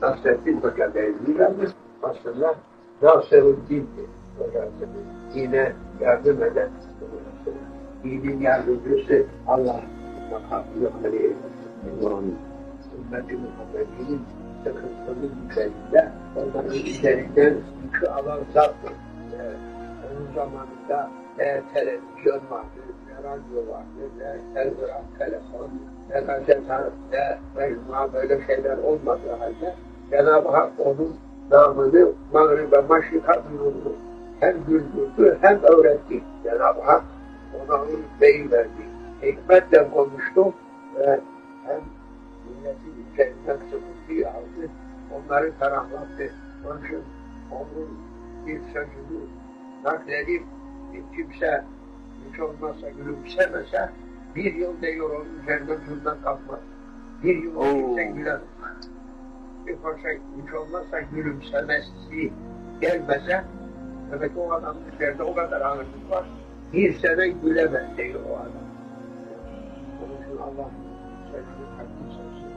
Nasrettin Hoca Beyliği'nin aslında Nasrettin'di. Dine yardım eden, dinin yardımcısı Allah makamı ümmeti Muhammed'in sıkıntının üzerinde, onların üzerinden yükü alan zattır. Onun zamanında ne televizyon vardı, ne radyo vardı, ne telgraf, telefon, ne gazete, ne mecmua, böyle şeyler olmadığı halde Cenab-ı Hak onun namını Mağrib'e Maşrik'a duyurdu. Hem güldürdü hem öğretti. Cenab-ı Hak ona o rütbeyi verdi. Hikmetle konuştu ve hem milletin üzerinden sıkıntıyı aldı, onları ferahlattı. Onun için onun bir sözünü nakledip bir kimse hiç olmazsa gülümsemese bir yıl diyor onun üzerinden şundan kalkmaz. Bir yıl kimse gülemez. Bir parça hiç olmazsa gülümsemesi gelmese demek o adamın üzerinde o kadar ağırlık var. Bir sene gülemez diyor o adam. Onun için Allah sözünü takdir etsin.